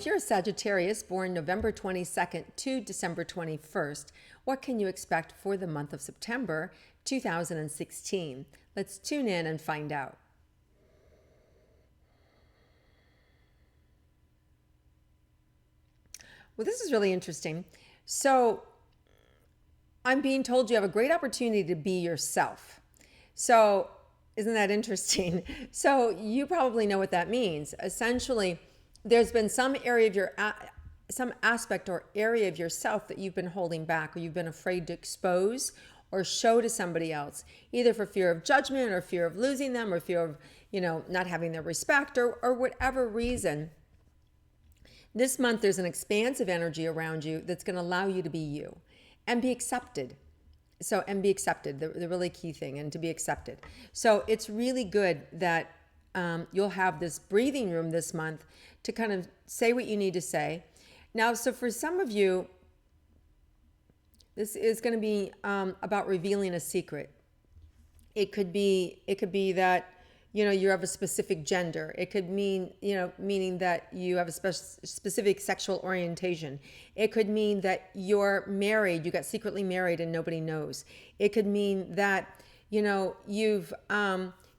if you're a Sagittarius born November 22nd to December 21st, what can you expect for the month of September 2016? Let's tune in and find out. Well, this is really interesting. So I'm being told you have a great opportunity to be yourself. So isn't that interesting? So you probably know what that means. Essentially, there's been some area of some aspect or area of yourself that you've been holding back, or you've been afraid to expose or show to somebody else, either for fear of judgment or fear of losing them or fear of, not having their respect or whatever reason. This month, there's an expansive energy around you that's going to allow you to be you and be accepted. And be accepted, the really key thing, and to be accepted. So it's really good that you'll have this breathing room this month to kind of say what you need to say. Now, so for some of you, this is going to be about revealing a secret. It could be that you have a specific gender. It could mean, meaning that you have a specific sexual orientation. It could mean that you're married, you got secretly married and nobody knows. It could mean that,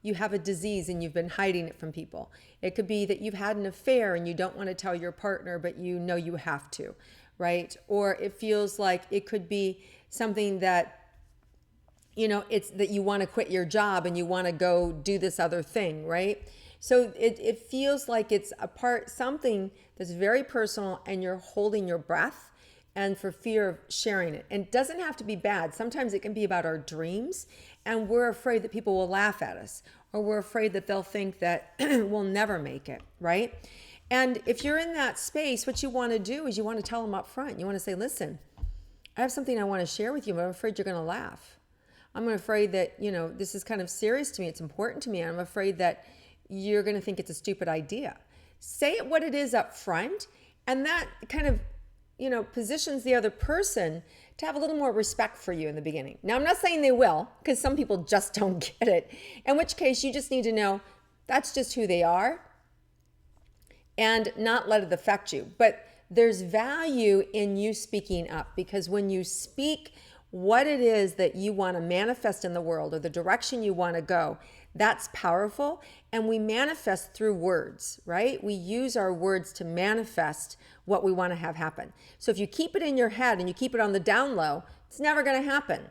you have a disease and you've been hiding it from people. It could be that you've had an affair and you don't want to tell your partner, but you know you have to, right? Or it feels like it could be something that it's that you want to quit your job and you want to go do this other thing, right? So it feels like it's something that's very personal and you're holding your breath and for fear of sharing it. And it doesn't have to be bad. Sometimes it can be about our dreams and we're afraid that people will laugh at us, or we're afraid that they'll think that we'll never make it, right? And if you're in that space, what you want to do is you want to tell them up front. You want to say, listen, I have something I want to share with you, but I'm afraid you're going to laugh. I'm afraid that, this is kind of serious to me. It's important to me. I'm afraid that you're going to think it's a stupid idea. Say it what it is up front. And that kind of, positions the other person to have a little more respect for you in the beginning. Now, I'm not saying they will, because some people just don't get it. In which case, you just need to know that's just who they are and not let it affect you. But there's value in you speaking up, because when you speak what it is that you want to manifest in the world or the direction you want to go, that's powerful. And we manifest through words, right? We use our words to manifest what we want to have happen. So if you keep it in your head and you keep it on the down low, it's never going to happen.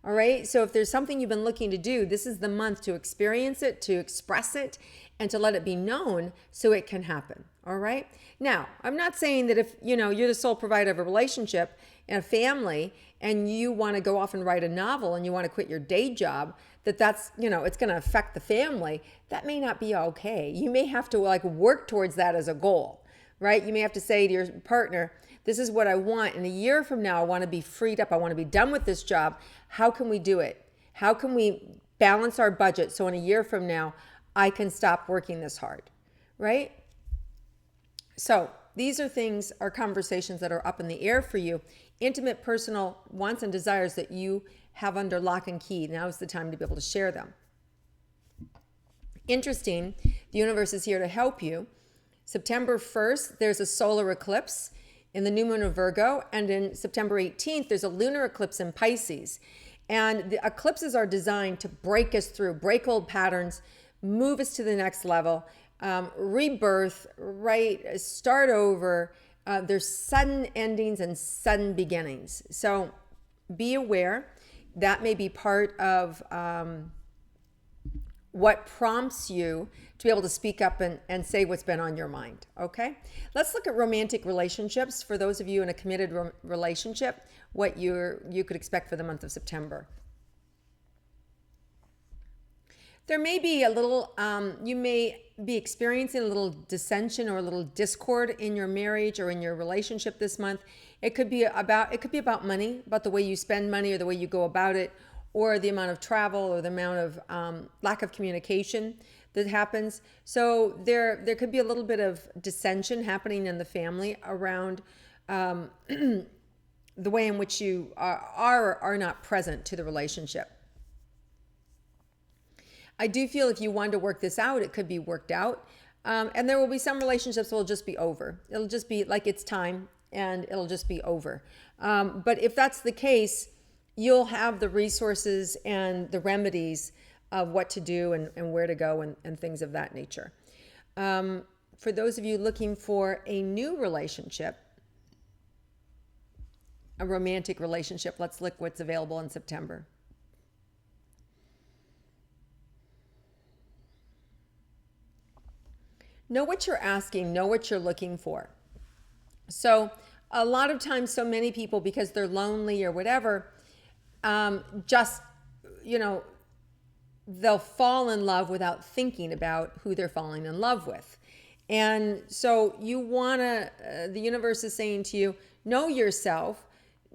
All right. So if there's something you've been looking to do, this is the month to experience it, to express it, and to let it be known so it can happen. All right. Now, I'm not saying that if, you're the sole provider of a relationship and a family and you want to go off and write a novel and you want to quit your day job, that's, it's going to affect the family. That may not be okay. You may have to work towards that as a goal, right? You may have to say to your partner, this is what I want. In a year from now, I want to be freed up. I want to be done with this job. How can we do it? How can we balance our budget so in a year from now, I can stop working this hard, right? So these are conversations that are up in the air for you. Intimate, personal wants and desires that you have under lock and key. Now is the time to be able to share them. Interesting, the universe is here to help you. September 1st, there's a solar eclipse in the new moon of Virgo, and in September 18th, there's a lunar eclipse in Pisces. And the eclipses are designed to break us through, break old patterns, move us to the next level, rebirth, right? Start over. There's sudden endings and sudden beginnings. So be aware. That may be part of what prompts you to be able to speak up and say what's been on your mind. Okay? Let's look at romantic relationships. For those of you in a committed relationship, what you could expect for the month of September. There may be a little, you may be experiencing a little dissension or a little discord in your marriage or in your relationship this month. It could be about money, about the way you spend money or the way you go about it, or the amount of travel or the amount of lack of communication that happens. So there could be a little bit of dissension happening in the family around the way in which you are not present to the relationship. I do feel if you wanted to work this out, it could be worked out. And there will be some relationships that will just be over. It'll just be like it's time and it'll just be over. But if that's the case, you'll have the resources and the remedies of what to do and where to go and things of that nature. For those of you looking for a new relationship, a romantic relationship, let's look what's available in September. Know what you're asking, know what you're looking for. So a lot of times, so many people, because they're lonely or whatever, just, they'll fall in love without thinking about who they're falling in love with. And so you want to, the universe is saying to you, know yourself,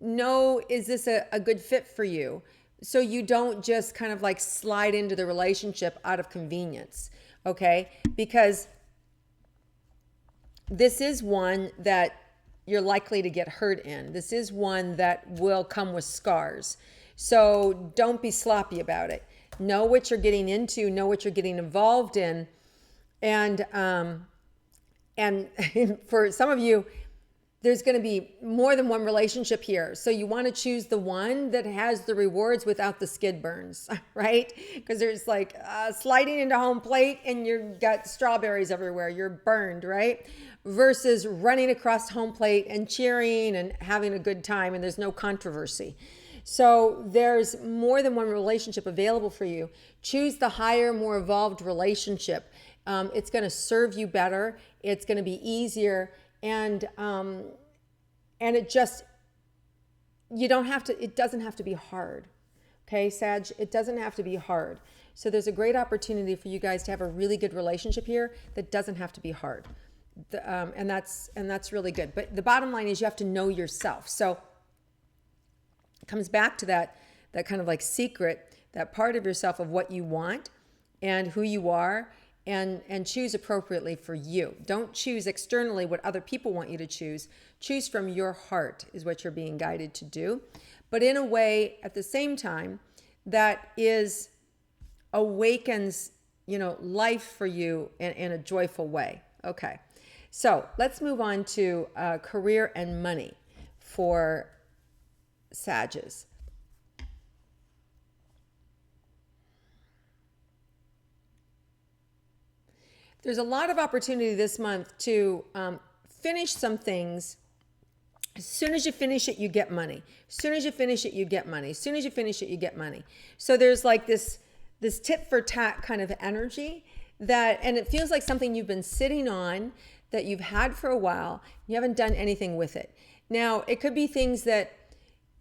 know, is this a good fit for you? So you don't just kind of like slide into the relationship out of convenience, okay? Because this is one that you're likely to get hurt in. This is one that will come with scars. So don't be sloppy about it. Know what you're getting into, know what you're getting involved in. And for some of you, there's going to be more than one relationship here. So you want to choose the one that has the rewards without the skid burns, right? Because there's like sliding into home plate and you've got strawberries everywhere. You're burned, right? Versus running across home plate and cheering and having a good time and there's no controversy. So there's more than one relationship available for you. Choose the higher, more evolved relationship. It's going to serve you better. It's going to be easier. And it just, it doesn't have to be hard. Okay, Sag, it doesn't have to be hard. So there's a great opportunity for you guys to have a really good relationship here that doesn't have to be hard. And that's really good. But the bottom line is you have to know yourself. So it comes back to that kind of like secret, that part of yourself of what you want and who you are. And choose appropriately for you. Don't choose externally what other people want you to choose. Choose from your heart is what you're being guided to do. But in a way, at the same time, that awakens, life for you in a joyful way. Okay. So let's move on to career and money for Sages. There's a lot of opportunity this month to finish some things. As soon as you finish it, you get money. As soon as you finish it, you get money. As soon as you finish it, you get money. So there's like this tit for tat kind of energy and it feels like something you've been sitting on that you've had for a while. You haven't done anything with it. Now, it could be things that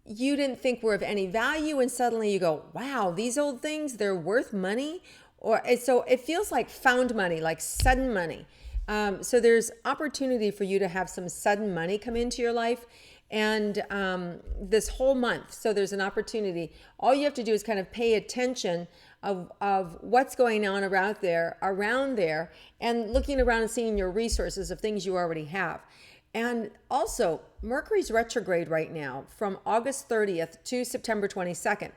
you didn't think were of any value and suddenly you go, wow, these old things, they're worth money. So it feels like found money, like sudden money. So there's opportunity for you to have some sudden money come into your life and this whole month. So there's an opportunity. All you have to do is kind of pay attention of what's going on around there and looking around and seeing your resources of things you already have. And also, Mercury's retrograde right now from August 30th to September 22nd.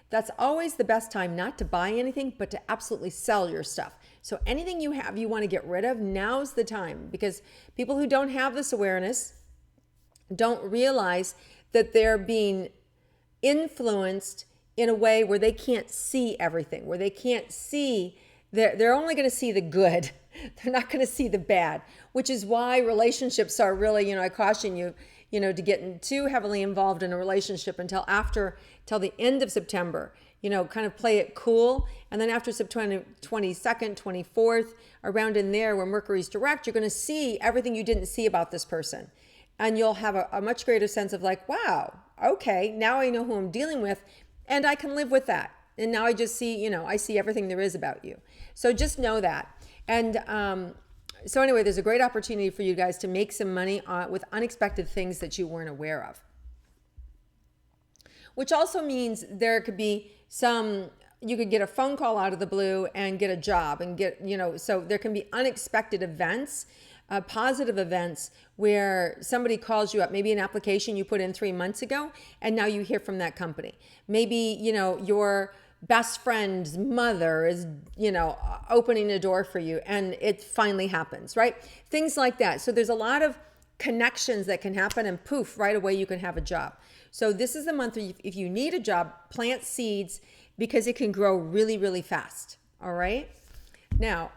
That's always the best time not to buy anything, but to absolutely sell your stuff. So anything you have you want to get rid of, now's the time. Because people who don't have this awareness don't realize that they're being influenced in a way where they can't see everything, where they can't see, they're only going to see the good. They're not going to see the bad, which is why relationships are really, I caution you, to get too heavily involved in a relationship until the end of September, kind of play it cool. And then after September 22nd, 24th, around in there where Mercury's direct, you're going to see everything you didn't see about this person. And you'll have a much greater sense of like, wow, okay, now I know who I'm dealing with and I can live with that. And now I just see, I see everything there is about you. So just know that. And so anyway, there's a great opportunity for you guys to make some money with unexpected things that you weren't aware of. Which also means there could be you could get a phone call out of the blue and get a job and so there can be unexpected events, positive events where somebody calls you up, maybe an application you put in 3 months ago, and now you hear from that company. Maybe, best friend's mother is, opening a door for you and it finally happens, right? Things like that. So there's a lot of connections that can happen and poof, right away you can have a job. So this is the month where if you need a job, plant seeds because it can grow really, really fast. All right. Now,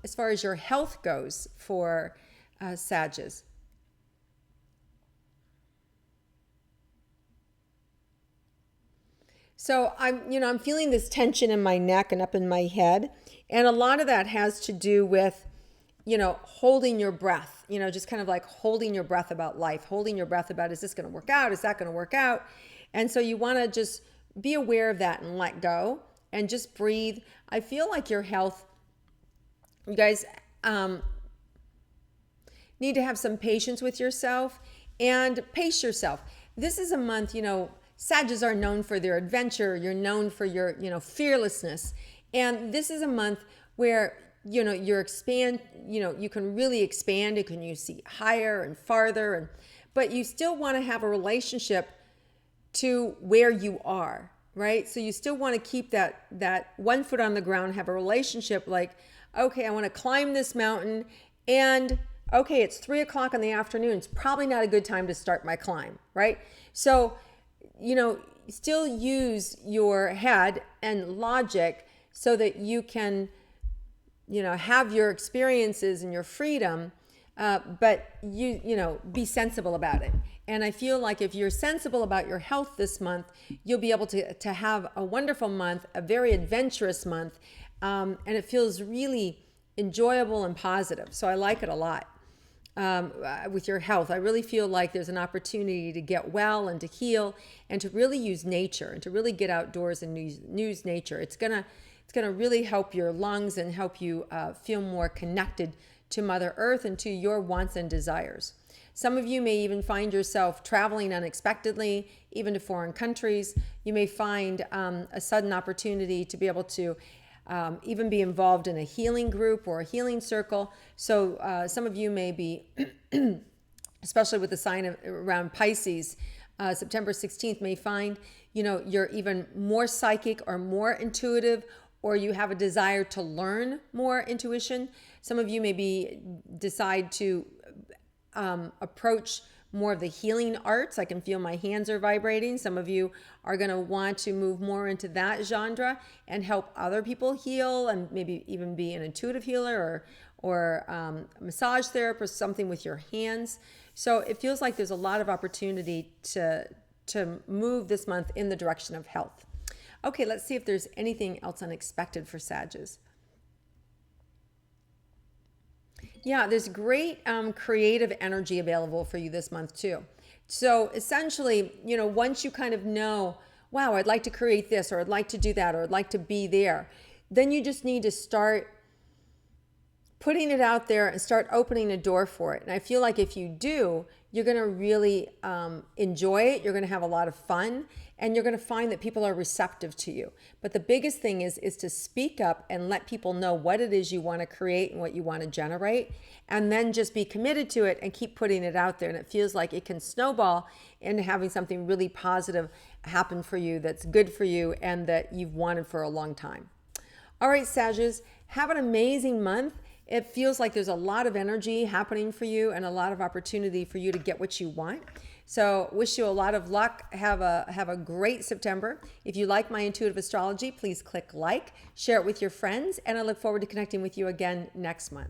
as far as your health goes for Sagittarius, so I'm feeling this tension in my neck and up in my head. And a lot of that has to do with, holding your breath, just kind of like holding your breath about life, holding your breath about, is this going to work out? Is that going to work out? And so you want to just be aware of that and let go and just breathe. I feel like your health, you guys, need to have some patience with yourself and pace yourself. This is a month, Sagittarius are known for their adventure. You're known for your, fearlessness. And this is a month where, you can really expand. You can see higher and farther, but you still want to have a relationship to where you are, right? So you still want to keep that 1 foot on the ground, have a relationship like, okay, I want to climb this mountain and okay, it's 3:00 in the afternoon. It's probably not a good time to start my climb, right? So, still use your head and logic so that you can, have your experiences and your freedom, but be sensible about it. And I feel like if you're sensible about your health this month, you'll be able to have a wonderful month, a very adventurous month, and it feels really enjoyable and positive. So I like it a lot. With your health, I really feel like there's an opportunity to get well and to heal and to really use nature and to really get outdoors and use nature. It's gonna really help your lungs and help you feel more connected to Mother Earth and to your wants and desires. Some of you may even find yourself traveling unexpectedly, even to foreign countries. You may find a sudden opportunity to be able to even be involved in a healing group or a healing circle. So some of you may be, especially with the sign around Pisces, September 16th, may find, you're even more psychic or more intuitive, or you have a desire to learn more intuition. Some of you maybe decide to approach more of the healing arts. I can feel my hands are vibrating. Some of you are going to want to move more into that genre and help other people heal and maybe even be an intuitive healer or a massage therapist, something with your hands. So it feels like there's a lot of opportunity to move this month in the direction of health. Okay, let's see if there's anything else unexpected for Sagittarius. Yeah, there's great creative energy available for you this month too. So essentially, once you kind of know, wow, I'd like to create this, or I'd like to do that, or I'd like to be there, then you just need to start putting it out there and start opening a door for it. And I feel like if you do, you're going to really enjoy it. You're going to have a lot of fun, and you're going to find that people are receptive to you. But the biggest thing is to speak up and let people know what it is you want to create and what you want to generate, and then just be committed to it and keep putting it out there. And it feels like it can snowball into having something really positive happen for you that's good for you and that you've wanted for a long time. All right, Sagittarius, have an amazing month. It feels like there's a lot of energy happening for you and a lot of opportunity for you to get what you want. So wish you a lot of luck. Have a great September. If you like my intuitive astrology, please click like, share it with your friends, and I look forward to connecting with you again next month.